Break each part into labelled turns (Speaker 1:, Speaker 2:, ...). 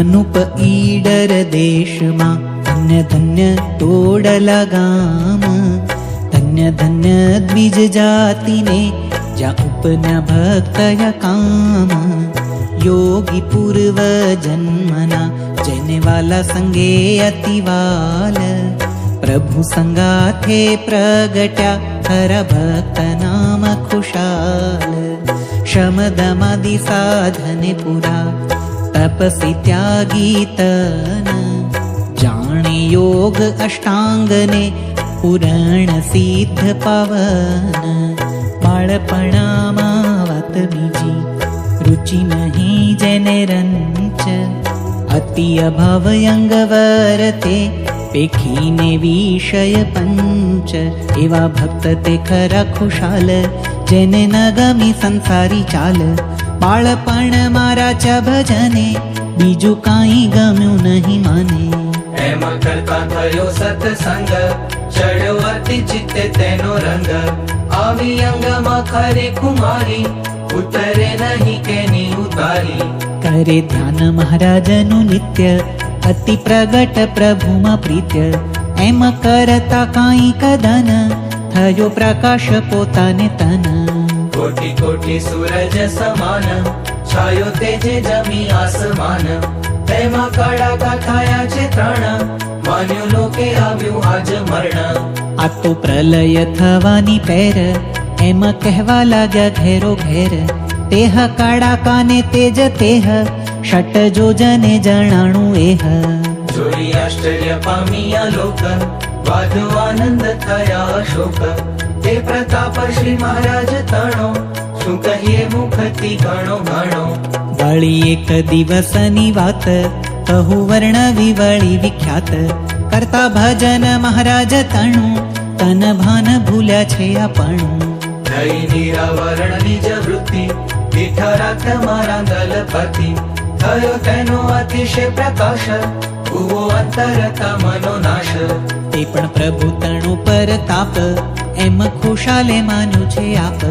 Speaker 1: અનુપ ઈડર દેશમાં ધન્ય ધન્ય તોડલા ગામ, ધન્ય ધન્ય દ્વિજ જાતિને જ્યાં ઉપના ભક્તયા કામ. યોગી પૂર્વ જન્મના જેને વાલા સંગે અતિવાલ, પ્રભુ સંગાથે પ્રગટ્યા ખરા ભક્ત નામ ખુશાલ. શમદમાદિ સાધને પુરા તપસી ત્યાગી તન, જાણે યોગ અષ્ટાંગને પુરાણ સિદ્ધ પવન. બાળપણામાં વાત બીજી રુચિ નહીં જેને રંચ, અતિ અભાવ અંગ વર્તે પેખીને વિષય પંચ. એવા ભક્ત તે ખરા ખુશાલ, જેને ન ગમી સંસારી ચાલ. બાળપણ મારા ચ ભજને બીજું કાંઈ ગમ્યું નહીં મને.
Speaker 2: એમ કરતા થયો સત્સંગ, ચડ્યો અતિ ચિત્તે તેનો રંગ. આવી અંગમાં ખરી કુમારી, ઉતરે નહીં કેની ઉતારી.
Speaker 1: કરે ધ્યાન મહારાજનું નિત્ય, અતિ પ્રગટ પ્રભુમાં પ્રીત્ય. એમ કરતા કાંઈ કદન, થયો પ્રકાશ પોતાને તન.
Speaker 2: કોટી કોટી સૂરજ સમાન, છાયો તેજે જમી આસમાન. તેમાં કડાકા થયા છે ત્રણ, માન્યું લોકે આવ્યું આજ મરણ.
Speaker 1: આ તો પ્રલય થવાની પેર, એમ કહેવા લાગ્યા ઘેરો ઘેર. તેહ કડાકાને તેજ તેહ, ષટ જોજને જણાણું એહ.
Speaker 2: જોઈ આશ્ચર્ય પામ્યા લોક, વાધો આનંદ થયા અશોક. તે પ્રતાપ શ્રી મહારાજ તણો, શું કહીએ મુખથી ઘણો ઘણો.
Speaker 1: વળી એક દિવસની વાત કહું વર્ણવી વળી વિખ્યાત. કરતા ભજન મહારાજ તણું, તન ભાન ભૂલ્યા છે આપણું.
Speaker 2: થઈ નિરાવરણ નિજ વૃત્તિ, દીઠા રાખ મારા દલપતિ. થયો તેનો અતિશય પ્રકાશ, ભૂવો અંતરતા મનો નાશ.
Speaker 1: તે પણ પ્રભુ તણું પર તાપ, એમ ખુશાલે માન્યું છે આપ.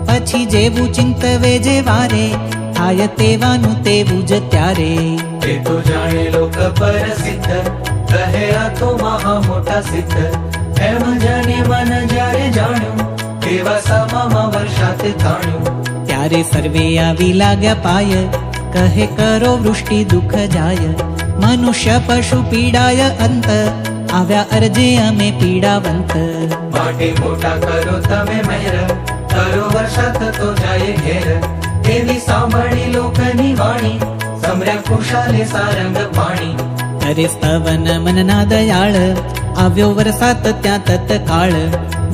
Speaker 1: પછી જેવું ચિંતવે જે વારે, થાય તેવાનું તેવું જ ત્યારે.
Speaker 2: તે તો જાણે લોક પર સિદ્ધ, કહે આ તો મહા મોટા સિદ્ધ. એમ જાણે મન જ્યારે જાણ્યું, તેવા સમામાં વર્ષાત થાણ્યું.
Speaker 1: ત્યારે સર્વે આવી લાગ્યા પાય, કહે કરો વૃષ્ટિ દુઃખ જાય. મનુષ્ય પશુ પીડાય અંત, આવ્યા અરજે અમે પીડાવંત.
Speaker 2: માટે મોટા કરો તમે મહેર, કરો વર્ષાત તો જાય ઘેર. એવી સાંભળી લોકની વાણી, સમર્યા ખુશાલે સારંગ પાણી.
Speaker 1: અરે સ્તવન મનના દયાળ, આવ્યો વરસાદ ત્યાં તત્કાળ.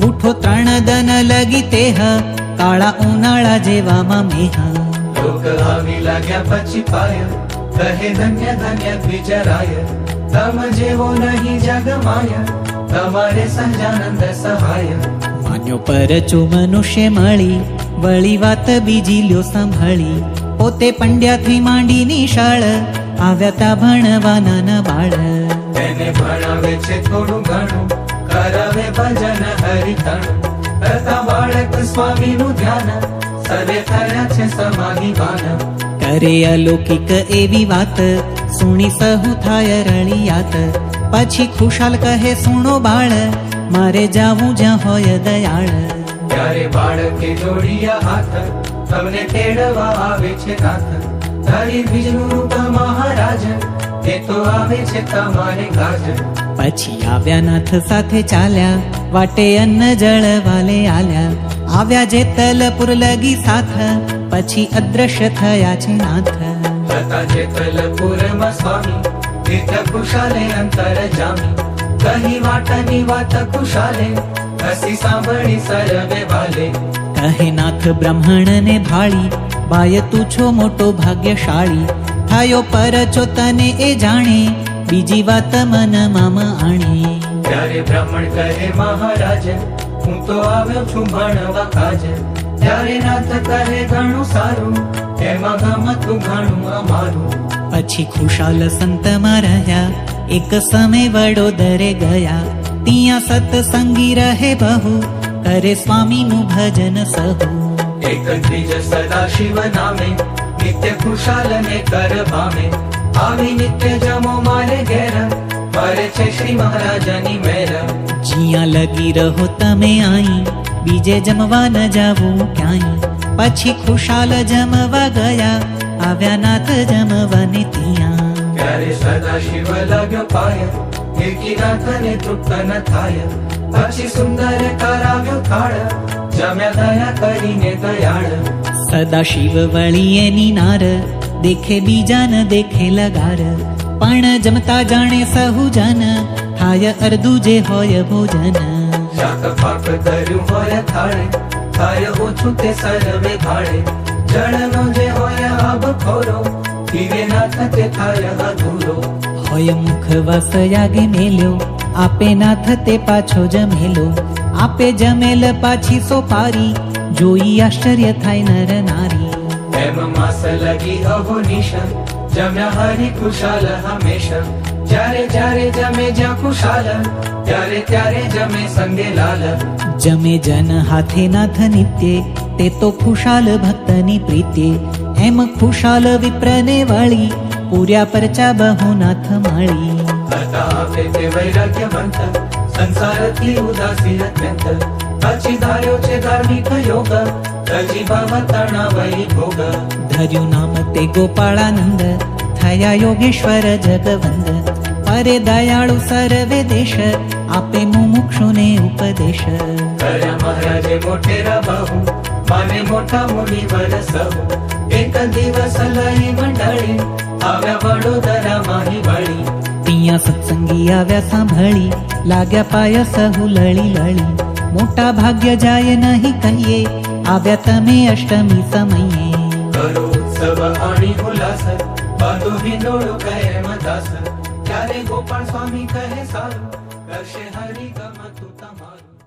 Speaker 1: ઉઠો ત્રણ દન લગી તેહ, કાળા ઉનાળા જેવામાં મેહ.
Speaker 2: લોક આવી લાગ્યા પછી પાય, કહે ધન્ય ધન્ય દ્વિજરાય. તમ જેવો નહીં જગ માય, તમારે સહજાનંદ સહાય.
Speaker 1: માન્યો પરચો મનુષ્ય મળી, વળી વાત બીજી લ્યો સંભળી. પોતે પંડ્યાથી માંડી નિશાળ, આવ્યા તા ભણવા નાના બાળ.
Speaker 2: તેને ભણાવે છે થોડું ઘણું, કરાવે ભજન હરિતણ. કરતા બાળક સ્વામીનું ધ્યાન, સર્વે થયા છે સમાધિવાન.
Speaker 1: કરે અલૌકિક એવી વાત, સુણી સહુ થાય રળિયાત. પછી ખુશાલ કહે સુણો બાળ, મારે જાવું જ્યાં હોય દયાળ.
Speaker 2: ત્યારે બાળકે જોડિયા હાથ, તમને તેડવા આવે છે નાથ. તારી બીજનું રૂપ મહારાજ, તે તો આવે છે તમારે ગાજ.
Speaker 1: પછી આવ્યા નાથ સાથે ચાલ્યા, વાટે અન્ન જળ વાલે આલ્યા. આવ્યા જેતલપુર લગી સાથ, પછી અદ્રશ્ય થયા છે નાથ.
Speaker 2: હતા જેતલપુરમાં સ્વામી, તીર્થ ખુશાલે અંતર જામી. કહી વાટની વાત ખુશાલે, હસી સાંભળી સર્વે વાલે.
Speaker 1: કહે નાથ બ્રાહ્મણ ને ભાળી, બાય તું છો મોટો ભાગ્યશાળી. થયો પરચો તને એ જાણે, બીજી વાત મન મામ આણે.
Speaker 2: ત્યારે બ્રાહ્મણ કહે મહારાજ, હું તો આવ્યો છું ભણવા કાજ. ત્યારે નાથ કહે ઘણું સારું, એમાં ગમતું ઘણું અમારું.
Speaker 1: પછી ખુશાલ સંતમાં રહ્યા, એક સમય વડોદરે ગયા. ત્યાં સતસંગી રહે બહુ, કરે સ્વામીનું ભજન સહુ.
Speaker 2: એક દ્વિજ સદા શિવ નામે, નિત્ય ખુશાલ ને કર ભામે. આવી નિત્ય જમો મારે ઘેર, મારે છે શ્રી મહારાજની મેર.
Speaker 1: જ્યાં લગી રહો તમે આઈ, બીજે જમવા ન જાવું ક્યાંય. પછી ખુશાલ જમવા ગયા, આવ્યા નાથ જમવાને ત્યાં.
Speaker 2: ત્યારે સદા શિવ લાગ્યો પાય, નિર્કીનાથને તૃપ્ત ન થાય. પછી સુંદર કરાવ્યો થાળ, જમ્યા દયા કરીને દયાળ.
Speaker 1: સદા શિવ વળી એની નાર, દેખે બીજા ન દેખે લગાર. પણ જમતા જાણે સહુ જન, થાય અર્ધું જે હોય ભોજન.
Speaker 2: શાક પાક ધર્યું હોય થાળે, થાય ઓછું તે સર્વે ભાડે. જળનો જે હોય આબ ખોરો, પીવે નાથ તે થાય અધૂરો.
Speaker 1: હોય મુખ વસ યાગે મેલ્યો, આપે નાથ તે પાછો જમેલો. આપે જમેલ પાછી સોપારી, જોઈ આશ્ચર્ય થાય નર નારી.
Speaker 2: એમ માસ લગી અહોનિશ, જમ્યા હરી ખુશાલ હંમેશા. જ્યારે જ્યારે જમે જ્યાં ખુશાલ, ત્યારે ત્યારે જમે સંગે લાલ.
Speaker 1: જમે જન હાથે નાથ નિત્ય, તે તો ખુશાલ ભક્તની પ્રીત્ય. એમ ખુશાલ વિપ્રને વળી, પૂર્યા પરચા બહુ નાથ મળી.
Speaker 2: હતા આપે તે વૈરાગ્યવંત, સંસારથી ઉદાસી અત્યંત. પછી ધાર્યો છે ધાર્મિક યોગ, તજી ભાવ તણાવઈ ભોગ.
Speaker 1: ધર્યું નામ તે ગોપાળાનંદ, થયા યોગેશ્વર જગવંદ. અરે દયાળુ સર્વે દેશ, આપે મુમુક્ષુને ઉપદેશ.
Speaker 2: કર્યા મહારાજે મોટેરા બહુ, માને મોટા મુનિવર સહુ. એક દિવસ લઈ મંડળી, આવ્યા વડોદરા માહી વળી.
Speaker 1: ત્યાં સત્સંગી આવ્યા સાંભળી, લાગ્યા પાય સહુ લળી લળી. મોટા ભાગ્ય જાય નહીં કહીએ, આવ્યા તમે અષ્ટમી સમયે.
Speaker 2: કરો ઉત્સવ આણી ઉલ્લાસ, બાંધો હિંડોળો કહે મદાસ. ત્યારે ગોપાળ સ્વામી કહે સારું, કરશે હરિ ગમતું તમારું.